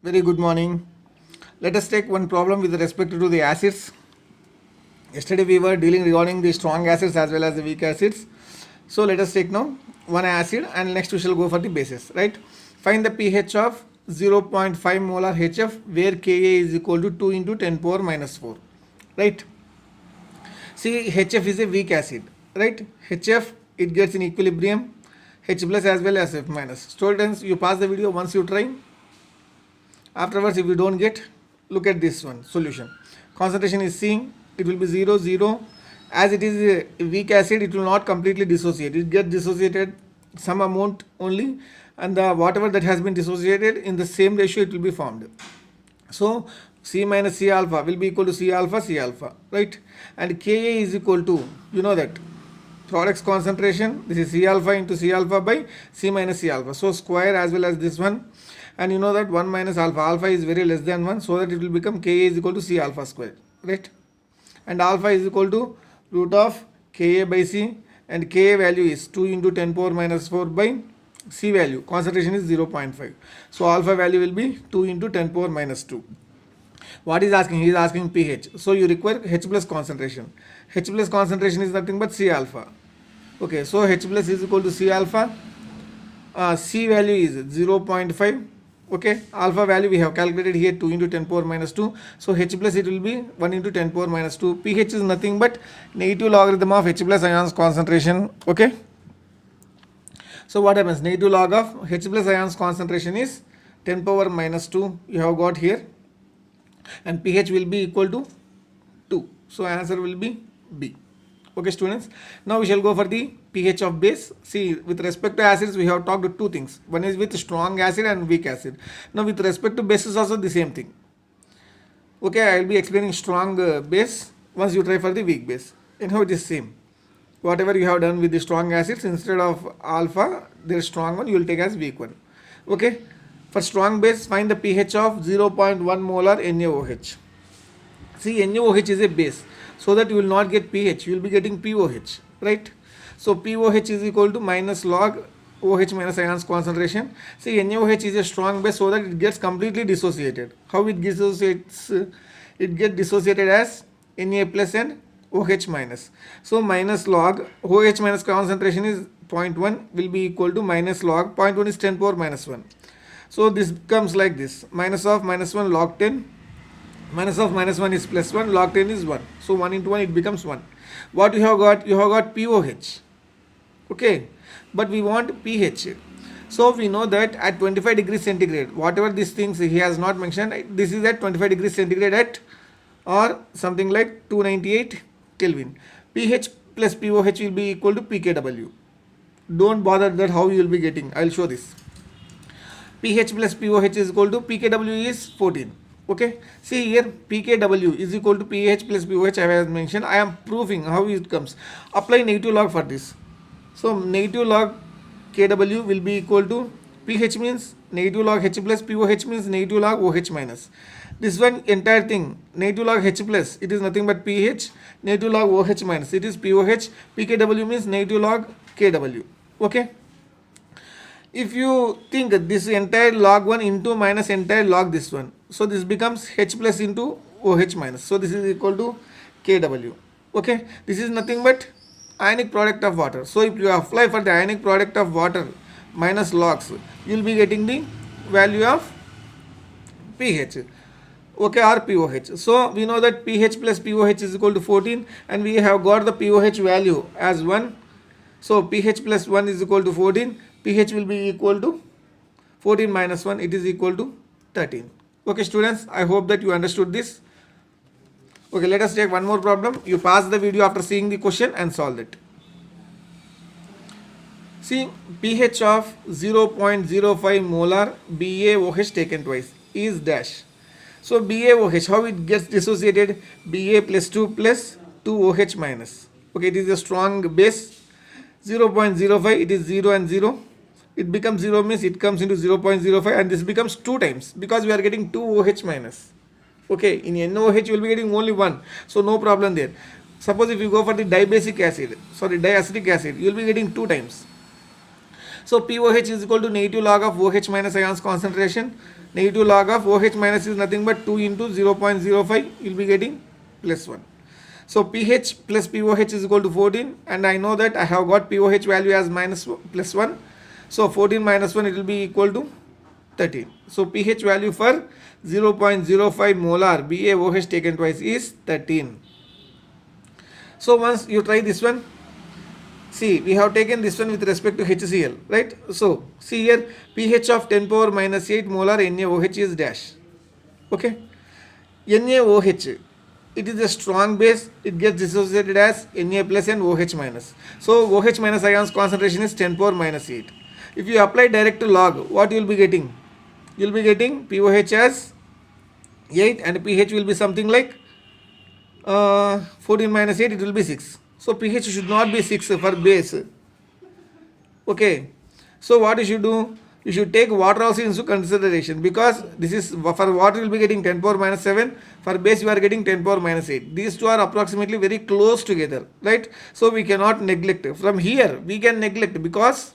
Very good morning. Let us take one problem with respect to the acids. Yesterday we were dealing regarding the strong acids as well as the weak acids. So let us take now one acid and next we shall go for the bases, right? Find the pH of 0.5 molar HF where Ka is equal to 2 into 10 power minus 4, right? See, HF is a weak acid, right? HF, it gets in equilibrium, H plus as well as F minus. Students, you pass the video once you try. Afterwards, if you don't get, look at this one solution. Concentration is C, it will be 0 0. As it is a weak acid, it will not completely dissociate. It gets dissociated some amount only, and the whatever that has been dissociated in the same ratio it will be formed. So C minus C alpha will be equal to C alpha, right? And Ka is equal to, you know that, products concentration, this is C alpha into C alpha by C minus C alpha. So square as well as this one. And you know that 1 minus alpha is very less than 1, so that it will become Ka is equal to C alpha square, right? And alpha is equal to root of Ka by C, and Ka value is 2 into 10 power minus 4 by C value. Concentration is 0.5. So alpha value will be 2 into 10 power minus 2. What is asking? He is asking pH. So you require H plus concentration. H plus concentration is nothing but C alpha. Okay, so H plus is equal to C alpha. C value is 0.5. Okay, alpha value we have calculated here 2 into 10 power minus 2. So H plus it will be 1 into 10 power minus 2. pH is nothing but negative logarithm of H plus ions concentration. Okay. So what happens? Negative log of H plus ions concentration is 10 power minus 2. You have got here. And pH will be equal to 2. So answer will be B. Okay, students. Now we shall go for the pH of base. See, with respect to acids, we have talked two things. One is with strong acid and weak acid. Now with respect to bases also the same thing. Okay, I will be explaining strong base once you try for the weak base. Anyhow, it is same. Whatever you have done with the strong acids, instead of alpha, there is strong one, you will take as weak one. Okay. For strong base, find the pH of 0.1 molar NaOH. See, NaOH is a base, so that you will not get pH, you will be getting POH, right? So POH is equal to minus log OH minus ions concentration. See, NaOH is a strong base, so that it gets completely dissociated. How it dissociates? It gets dissociated as Na plus and OH minus. So minus log OH minus concentration is 0.1 will be equal to minus log 0.1 is 10 power minus 1. So this becomes like this, minus of minus 1 log 10, minus of minus 1 is plus 1, log 10 is 1. So 1 into 1 it becomes 1. What you have got? You have got POH. Okay, but we want pH. So we know that at 25 degrees centigrade, whatever these things he has not mentioned, this is at 25 degrees centigrade at or something like 298 Kelvin. pH plus POH will be equal to pKW. Don't bother that how you will be getting. I will show this. pH plus POH is equal to pKW is 14. Okay, see here pKW is equal to pH plus POH. I have mentioned. I am proving how it comes. Apply negative log for this. So negative log KW will be equal to pH means negative log H plus, POH means negative log OH minus. This one entire thing, negative log H plus, it is nothing but pH, negative log OH minus, it is POH, pKW means negative log KW. Okay. If you think this entire log 1 into minus entire log this one, so this becomes H plus into OH minus. So this is equal to KW. Okay, this is nothing but ionic product of water. So if you apply for the ionic product of water minus logs, you will be getting the value of pH. Okay, or POH. So we know that pH plus POH is equal to 14, and we have got the POH value as 1. So pH plus 1 is equal to 14. pH will be equal to 14 minus 1, it is equal to 13. Okay, students, I hope that you understood this. Okay, let us take one more problem. You pause the video after seeing the question and solve it. See, pH of 0.05 molar BaOH taken twice is dash. So BaOH, how it gets dissociated? Ba plus 2 plus 2OH minus. Okay, it is a strong base. 0.05, it is 0 and 0. It becomes 0 means it comes into 0.05, and this becomes 2 times because we are getting 2 OH minus. Okay, in NaOH you will be getting only 1, so no problem there. Suppose if you go for the diacetic acid, you will be getting 2 times. So POH is equal to negative log of OH minus ions concentration. Negative log of OH minus is nothing but 2 into 0.05. You'll be getting plus 1. So pH plus POH is equal to 14, and I know that I have got POH value as plus 1. So 14 minus 1, it will be equal to 13. So pH value for 0.05 molar BaOH taken twice is 13. So once you try this one, see, we have taken this one with respect to HCl, right? So see here, pH of 10 power minus 8 molar NaOH is dash. Okay, NaOH, it is a strong base, it gets dissociated as Na plus and OH minus. So OH minus ions concentration is 10 power minus 8. If you apply direct to log, what you will be getting? You will be getting POH as 8 and pH will be something like 14 minus 8, it will be 6. So pH should not be 6 for base. Okay, so what you should do? You should take water also into consideration, because this is for water you will be getting 10 power minus 7, for base you are getting 10 power minus 8. These two are approximately very close together, right? So we cannot neglect. From here we can neglect because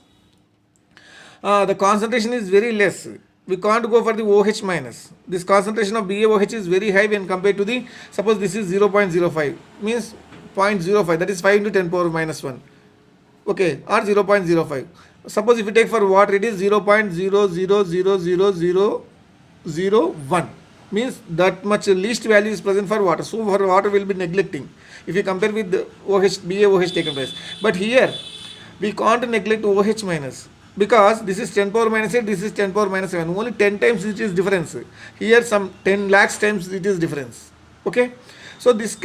the concentration is very less. We can't go for the OH minus. This concentration of BaOH is very high when compared to the, suppose this is 0.05, means 0.05, that is 5 into 10 power minus 1. Okay, or 0.05. Suppose if you take for water, it is 0.00000001, means that much least value is present for water. So for water we will be neglecting if you compare with the OH, BaOH taken place. But here we can't neglect OH minus, because this is 10 power minus 8, this is 10 power minus 7. Only 10 times it is difference. Here some 10 lakhs times it is difference. Okay, so this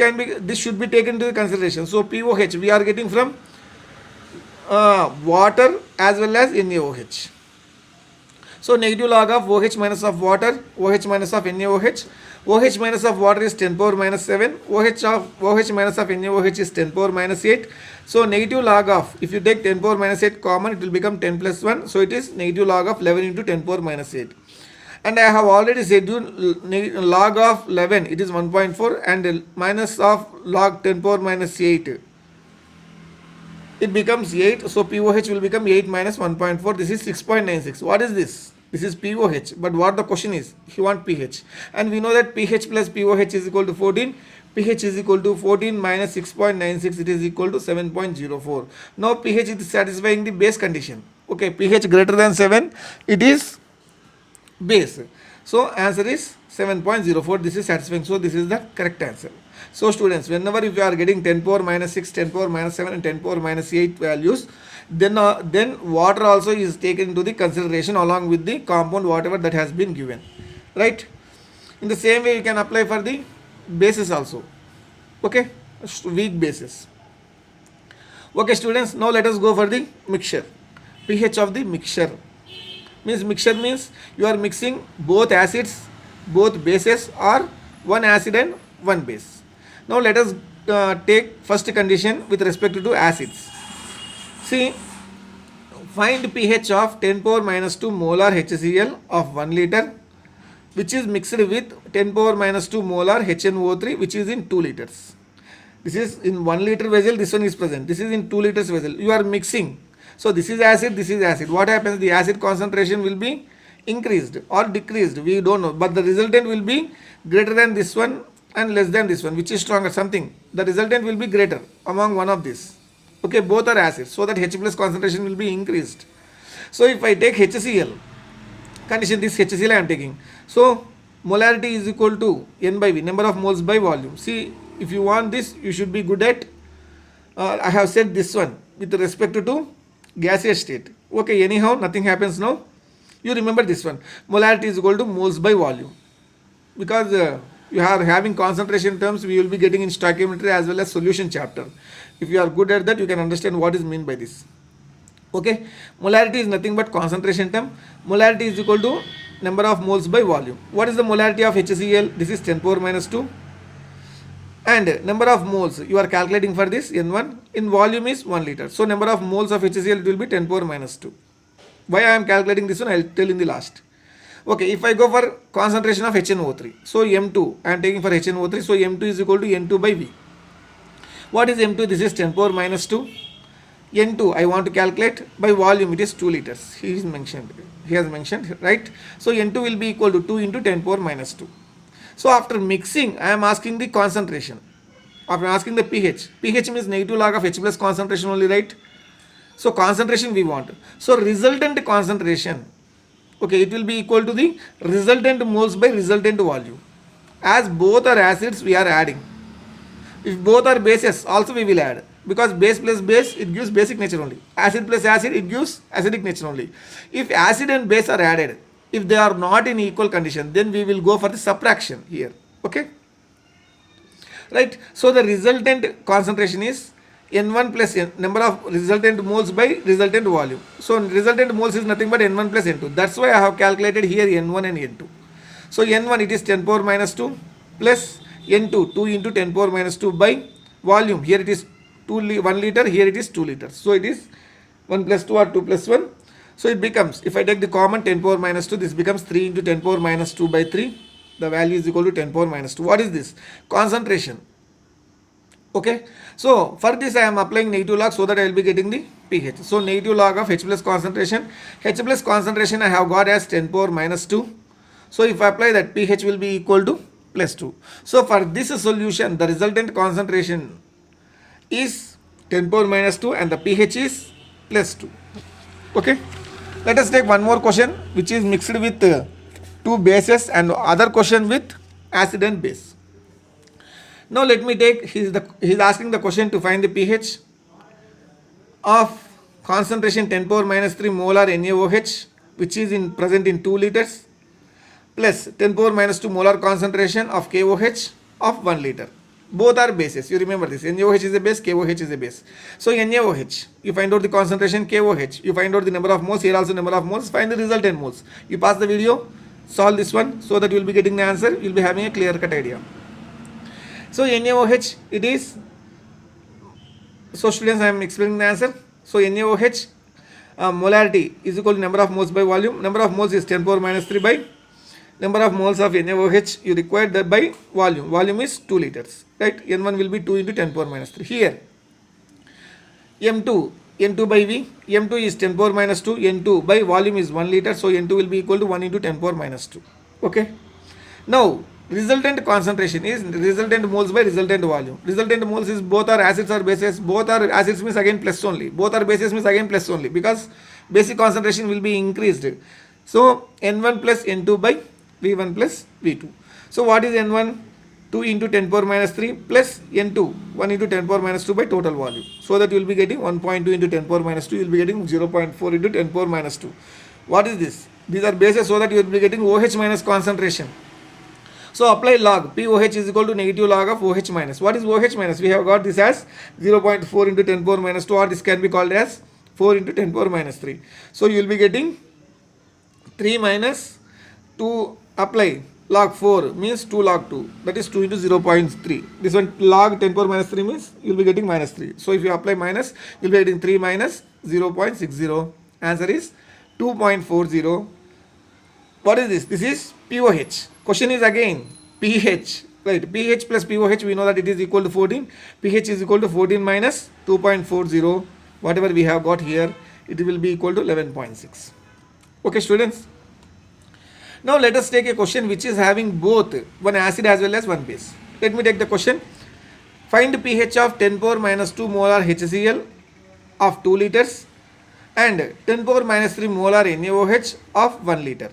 should be taken into consideration. So POH we are getting from water as well as NaOH. So negative log of OH minus of water, OH minus of NaOH. OH minus of water is 10 power minus 7. OH minus of NaOH is 10 power minus 8. So negative log of, if you take 10 power minus 8 common, it will become 10 plus 1. So it is negative log of 11 into 10 power minus 8. And I have already said you log of 11, it is 1.4, and minus of log 10 power minus 8, it becomes 8. So POH will become 8 minus 1.4. This is 6.96. What is this? This is POH. But what the question is, you want pH. And we know that pH plus POH is equal to 14. pH is equal to 14 minus 6.96. It is equal to 7.04. Now pH is satisfying the base condition. Okay, pH greater than 7, it is base. So answer is 7.04. This is satisfying. So this is the correct answer. So students, whenever if you are getting 10 power minus 6, 10 power minus 7 and 10 power minus 8 values, then water also is taken into the consideration along with the compound whatever that has been given, right? In the same way you can apply for the bases also. Okay, weak bases. Okay students, now let us go for the mixture. pH of the mixture means you are mixing both acids, both bases, or one acid and one base. Now let us take first condition with respect to acids. See, find pH of 10 power minus 2 molar HCl of 1 liter, which is mixed with 10 power minus 2 molar HNO3, which is in 2 liters. This is in 1 liter vessel, this one is present. This is in 2 liters vessel. You are mixing. So this is acid, this is acid. What happens? The acid concentration will be increased or decreased. We don't know. But the resultant will be greater than this one and less than this one. Which is stronger? Something. The resultant will be greater among one of these. Okay, both are acids. So that H plus concentration will be increased. So if I take HCl, condition this HCl I am taking. So molarity is equal to N by V, number of moles by volume. See, if you want this, you should be good at, I have said this one with respect to gaseous state. Okay, anyhow, nothing happens now. You remember this one. Molarity is equal to moles by volume. Because you are having concentration terms, we will be getting in stoichiometry as well as solution chapter. If you are good at that, you can understand what is meant by this. Okay, molarity is nothing but concentration term. Molarity is equal to number of moles by volume. What is the molarity of HCl? This is 10 power minus 2. And number of moles, you are calculating for this N1, in volume is 1 liter. So number of moles of HCl, it will be 10 power minus 2. Why I am calculating this one, I will tell in the last. Okay, if I go for concentration of HNO3, so M2, I am taking for HNO3, so M2 is equal to N2 by V. What is M2? This is 10 power minus 2. N2 I want to calculate by volume, it is 2 liters. He has mentioned, right? So N2 will be equal to 2 into 10 power minus 2. So after mixing, I am asking the concentration. After asking the pH. pH means negative log of H plus concentration only, right? So concentration we want. So resultant concentration, okay, it will be equal to the resultant moles by resultant volume. As both are acids, we are adding. If both are bases, also we will add, because base plus base, it gives basic nature only. Acid plus acid, it gives acidic nature only. If acid and base are added, if they are not in equal condition, then we will go for the subtraction here. Okay, right? So the resultant concentration is N1 plus N, number of resultant moles by resultant volume. So resultant moles is nothing but N1 plus N2. That's why I have calculated here N1 and N2. So N1 it is 10 power minus 2 plus N2 2 into 10 power minus 2 by volume. Here it is 1 liter, here it is 2 liters. So it is 1 plus 2 or 2 plus 1. So it becomes, if I take the common 10 power minus 2, this becomes 3 into 10 power minus 2 by 3. The value is equal to 10 power minus 2. What is this? Concentration. Okay. So for this I am applying negative log so that I will be getting the pH. So negative log of H plus concentration. H plus concentration I have got as 10 power minus 2. So if I apply that, pH will be equal to plus 2. So for this solution, the resultant concentration is 10 power minus 2 and the pH is plus 2. Okay. Let us take one more question which is mixed with two bases and other question with acid and base. Now let me take, he is asking the question to find the pH of concentration 10 power minus 3 molar NaOH, which is present in 2 liters, plus 10 power minus 2 molar concentration of KOH of 1 liter. Both are bases. You remember this. NaOH is a base, KOH is a base. So NaOH, you find out the concentration, KOH, you find out the number of moles, here also number of moles, find the resultant moles. You pause the video, solve this one so that you will be getting the answer, you will be having a clear cut idea. So NaOH, it is, so students I am explaining the answer. So NaOH molarity is equal to number of moles by volume. Number of moles is 10 power minus 3 by number of moles of NaOH you require that by volume. Volume is 2 liters, right? N1 will be 2 into 10 power minus 3. Here M2 by V, M2 is 10 power minus 2, N2 by volume is 1 liter, so N2 will be equal to 1 into 10 power minus 2. Okay. Now resultant concentration is resultant moles by resultant volume. Resultant moles is both are acids or bases. Both are acids means again plus only. Both are bases means again plus only, because basic concentration will be increased. So N1 plus N2 by V1 plus V2. So what is N1? 2 into 10 power minus 3 plus N2 1 into 10 power minus 2 by total volume. So that you will be getting 1.2 into 10 power minus 2, you will be getting 0.4 into 10 power minus 2. What is this? These are bases, so that you will be getting OH minus concentration. So apply log. POH is equal to negative log of OH minus. What is OH minus? We have got this as 0.4 into 10 power minus 2, or this can be called as 4 into 10 power minus 3. So you will be getting 3 minus 2, apply log 4 means 2 log 2, that is 2 into 0.3. This one log 10 power minus 3 means you will be getting minus 3. So if you apply minus, you will be getting 3 minus 0.60. Answer is 2.40. What is this? This is POH. Question is again pH, right? pH plus POH, we know that it is equal to 14. pH is equal to 14 minus 2.40. Whatever we have got here, it will be equal to 11.6. Okay, students. Now let us take a question which is having both one acid as well as one base. Let me take the question. Find pH of 10 power minus 2 molar HCl of 2 liters and 10 power minus 3 molar NaOH of 1 liter.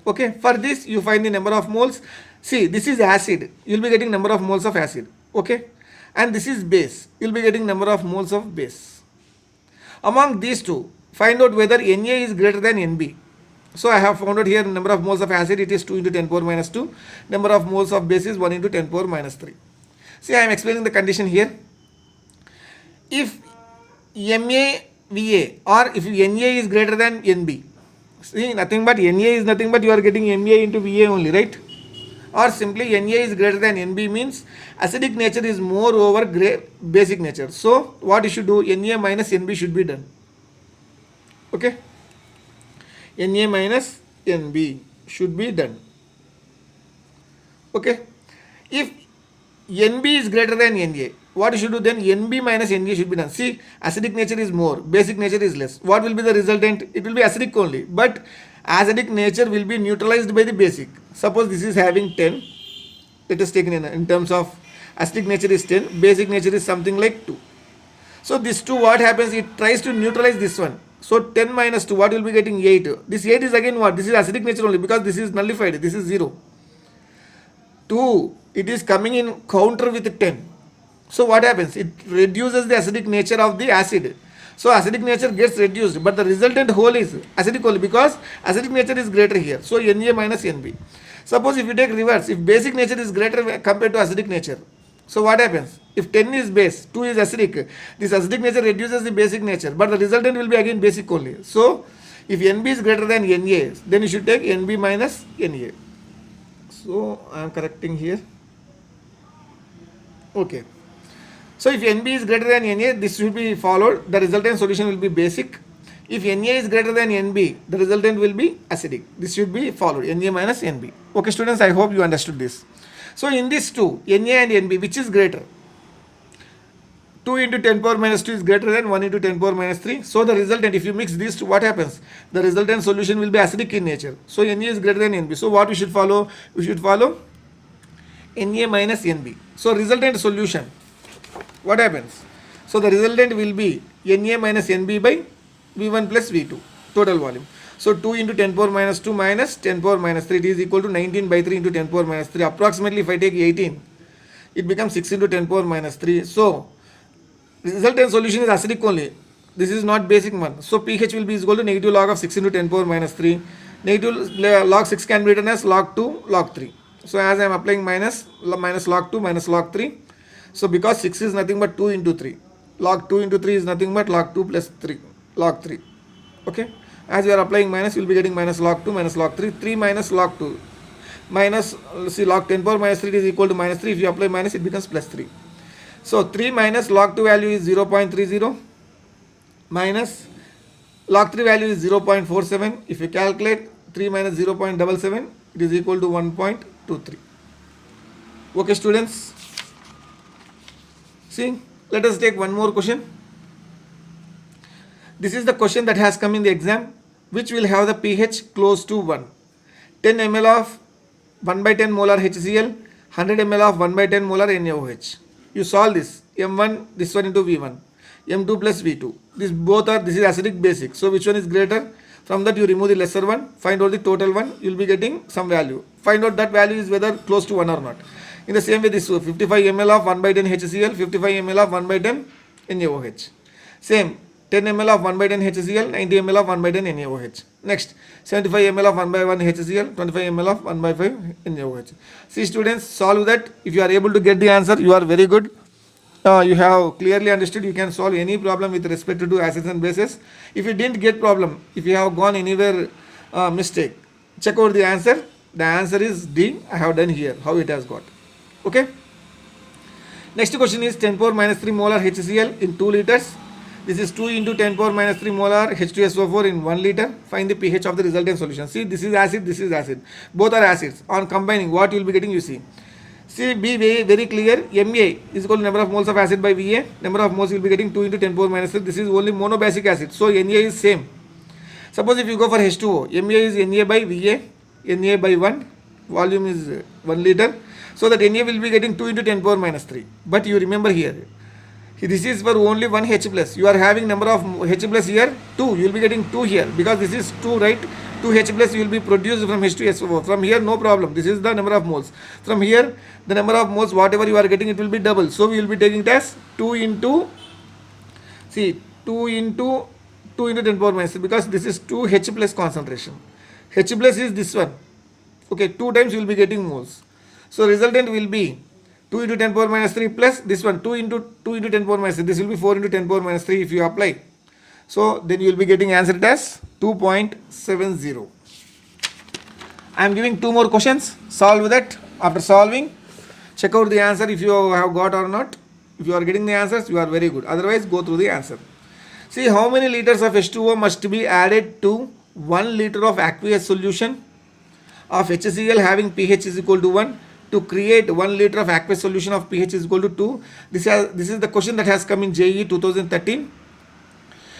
Okay, for this you find the number of moles. See, this is acid, you will be getting number of moles of acid. Okay, and this is base, you will be getting number of moles of base. Among these two, find out whether Na is greater than Nb. So I have found out here number of moles of acid, it is 2 into 10 power minus 2. Number of moles of base is 1 into 10 power minus 3. See, I am explaining the condition here. If MaVa or if Na is greater than Nb, see, nothing but Na is nothing but you are getting Ma into Va only, right? Or simply Na is greater than Nb means acidic nature is more over basic nature. So what you should do, Na minus Nb should be done. Okay, Na minus Nb should be done. Okay, if Nb is greater than Na, what you should do then? NB minus NA should be done. See, acidic nature is more, basic nature is less. What will be the resultant? It will be acidic only, but acidic nature will be neutralized by the basic. Suppose this is having 10. Let us take in terms of acidic nature is 10, basic nature is something like 2. So this 2, what happens? It tries to neutralize this one. So 10 minus 2, what will be getting? 8. This 8 is again what? This is acidic nature only, because this is nullified. This is 0. 2, it is coming in counter with 10. So what happens? It reduces the acidic nature of the acid. So acidic nature gets reduced, but the resultant whole is acidic only, because acidic nature is greater here. So Na minus Nb. Suppose if you take reverse, if basic nature is greater compared to acidic nature, so what happens? If 10 is base, 2 is acidic, this acidic nature reduces the basic nature, but the resultant will be again basic only. So if Nb is greater than Na, then you should take Nb minus Na. So I am correcting here. Okay. So if Nb is greater than Na, this should be followed. The resultant solution will be basic. If Na is greater than Nb, the resultant will be acidic. This should be followed. Na minus Nb. Okay, students, I hope you understood this. So in this 2, Na and Nb, which is greater? 2 into 10 power minus 2 is greater than 1 into 10 power minus 3. So the resultant, if you mix these two, what happens? The resultant solution will be acidic in nature. So Na is greater than Nb. So what we should follow? We should follow Na minus Nb. So resultant solution, what happens? So the resultant will be Na minus Nb by V1 plus V2, total volume. So 2 into 10 power minus 2 minus 10 power minus 3, it is equal to 19 by 3 into 10 power minus 3. Approximately if I take 18, it becomes 6 into 10 power minus 3. So resultant solution is acidic only. This is not basic one. So pH will be equal to negative log of 6 into 10 power minus 3. Negative log 6 can be written as log 2 log 3. So as I am applying minus log 2 minus log 3. So because 6 is nothing but 2 into 3. Log 2 into 3 is nothing but log 2 plus 3. Log 3. Okay. As you are applying minus, you will be getting minus log 2 minus log 3. 3 minus log 2. Minus, see, log 10 power minus 3 is equal to minus 3. If you apply minus, it becomes plus 3. So 3 minus log 2 value is 0.30. Minus log 3 value is 0.47. If you calculate 3 minus 0.77, it is equal to 1.23. Okay, students. See, let us take one more question. This is the question that has come in the exam, which will have the pH close to 1. 10 ml of 1 by 10 molar HCl, 100 ml of 1 by 10 molar NaOH. You solve this, M1, this one into V1, M2 plus V2. This is acidic basic. So which one is greater? From that you remove the lesser one, find out the total one, you will be getting some value. Find out that value is whether close to 1 or not. In the same way, this 55 ml of 1 by 10 HCl, 55 ml of 1 by 10 NaOH. Same. 10 ml of 1 by 10 HCl, 90 ml of 1 by 10 NaOH. Next, 75 ml of 1 by 1 HCl, 25 ml of 1 by 5 NaOH. See, students, solve that. If you are able to get the answer, you are very good. You have clearly understood. You can solve any problem with respect to acids and bases. If you didn't get problem, if you have gone anywhere mistake, check out the answer. The answer is D. I have done here. How it has got. Okay. Next question is 10 power minus 3 molar HCl in 2 liters. This is 2 into 10 power minus 3 molar H2SO4 in 1 liter. Find the pH of the resultant solution. See, this is acid, this is acid. Both are acids. On combining, what you will be getting, you see. See, be very clear. Ma is equal to number of moles of acid by Va. Number of moles you will be getting 2 into 10 power minus 3. This is only monobasic acid. So, Na is same. Suppose if you go for H2O, Ma is Na by Va. Na by 1. Volume is 1 liter. So, that Na will be getting 2 into 10 power minus 3. But you remember here, this is for only 1 H plus. You are having number of H plus here 2. You will be getting 2 here because this is 2, right? 2 H plus you will be produced from H2SO4. From here, no problem. This is the number of moles. From here, the number of moles, whatever you are getting, it will be double. So we will be taking it as 2 into 10 power minus 3 because this is 2 H plus concentration. H plus is this one. Okay, 2 times you will be getting moles. So resultant will be 2 into 10 power minus 3 plus this one 2 into 10 power minus 3. This will be 4 into 10 power minus 3 if you apply. So then you will be getting answered as 2.70. I am giving 2 more questions. Solve that. After solving, check out the answer if you have got or not. If you are getting the answers, you are very good. Otherwise, go through the answer. See how many liters of H2O must be added to 1 liter of aqueous solution of HCl having pH is equal to 1 to create 1 liter of aqueous solution of pH is equal to 2. This is the question that has come in JEE 2013.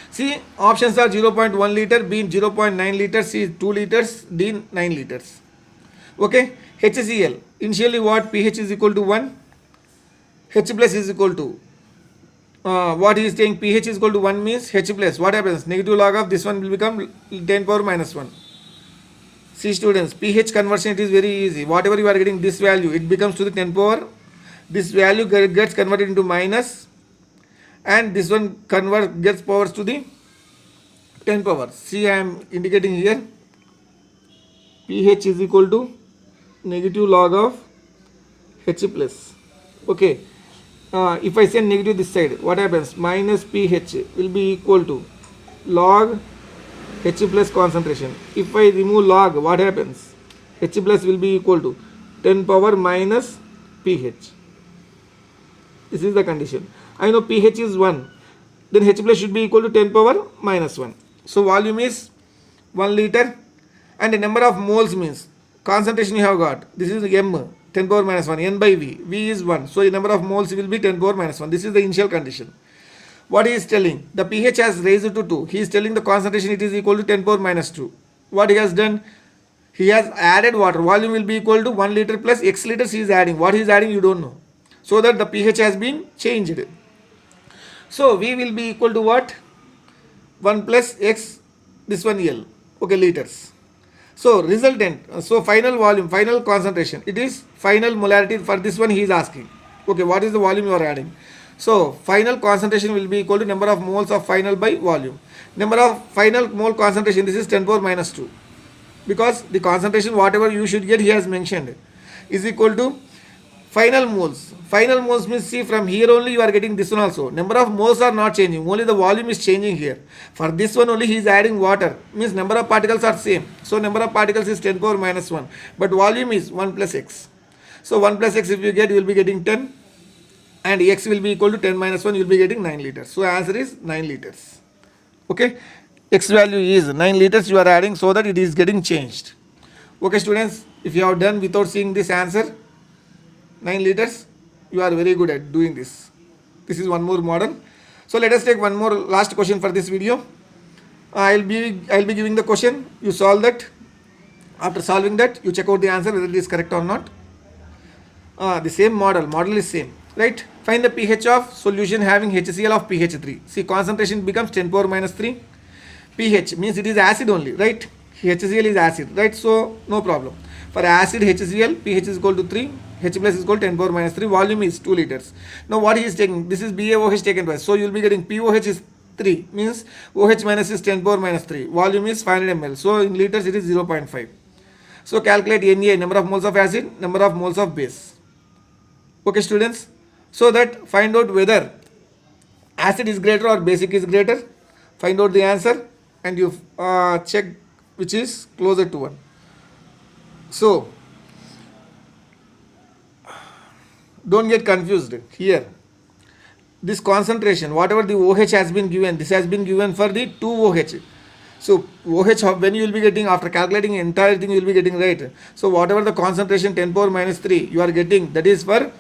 See, options are 0.1 liter, B 0.9 liters, C 2 liters, D 9 liters. Okay, HCl. Initially what? pH is equal to 1. H plus is equal to what he is saying, pH is equal to 1 means H plus. What happens? Negative log of this one will become 10 power minus 1. See students, pH conversion, it is very easy. Whatever you are getting this value, it becomes to the 10 power. This value gets converted into minus, and this one gets powers to the 10 power. See, I am indicating here pH is equal to negative log of H plus. Okay, if I send negative this side, what happens? Minus pH will be equal to log H plus concentration. If I remove log, what happens? H plus will be equal to 10 power minus pH. This is the condition. I know pH is 1, then H plus should be equal to 10 power minus 1. So volume is 1 liter, and the number of moles means concentration you have got. This is M, 10 power minus 1, N by V. V is 1. So the number of moles will be 10 power minus 1. This is the initial condition. What he is telling? The pH has raised to 2. He is telling the concentration it is equal to 10 power minus 2. What he has done? He has added water. Volume will be equal to 1 liter plus X liters he is adding. What he is adding you don't know. So that the pH has been changed. So V will be equal to what? 1 plus X, this one L. Okay, liters. So resultant, so final volume, final concentration. It is final molarity. For this one he is asking. Okay, what is the volume you are adding? So final concentration will be equal to number of moles of final by volume. Number of final mole concentration, this is 10 power minus 2. Because the concentration whatever you should get he has mentioned is equal to final moles. Final moles means, see, from here only you are getting this one also. Number of moles are not changing, only the volume is changing here. For this one only he is adding water, means number of particles are same. So number of particles is 10 power minus 1, but volume is 1 plus X. So 1 plus X if you get, you will be getting 10, and X will be equal to 10 minus 1, you will be getting 9 liters. So answer is 9 liters. Okay, X value is 9 liters you are adding, so that it is getting changed. Okay students, if you have done without seeing this answer, 9 liters, you are very good at doing this. This is one more model. So let us take one more last question for this video. I'll be giving the question, you solve that. After solving that, you check out the answer whether it is correct or not. The same model is same, right? Find the pH of solution having HCl of pH 3. See, concentration becomes 10 power minus 3. pH means it is acid only, right? HCl is acid, right? So no problem. For acid HCl, pH is equal to 3, H plus is equal to 10 power minus 3, volume is 2 liters. Now what he is taking, this is BaOH taken twice, so you will be getting POH is 3, means OH minus is 10 power minus 3, volume is 500 ml, so in liters it is 0.5. So calculate Na, number of moles of acid, number of moles of base. Okay students, so that find out whether acid is greater or basic is greater, find out the answer, and you check which is closer to 1. So don't get confused here. This concentration, whatever the OH has been given, this has been given for the 2 OH. So OH, when you will be getting, after calculating entire thing, you will be getting right. So whatever the concentration 10 power minus 3 you are getting, that is for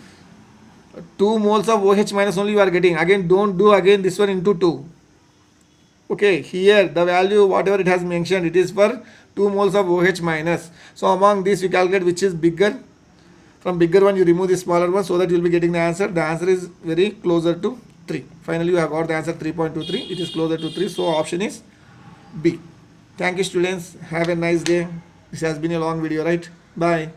2 moles of OH minus only you are getting. Again, don't do again this one into 2. Okay, here the value whatever it has mentioned, it is for 2 moles of OH minus. So among these you calculate which is bigger. From bigger one you remove the smaller one, so that you will be getting the answer. The answer is very closer to 3. Finally you have got the answer 3.23. It is closer to 3. So option is B. Thank you students. Have a nice day. This has been a long video, right? Bye.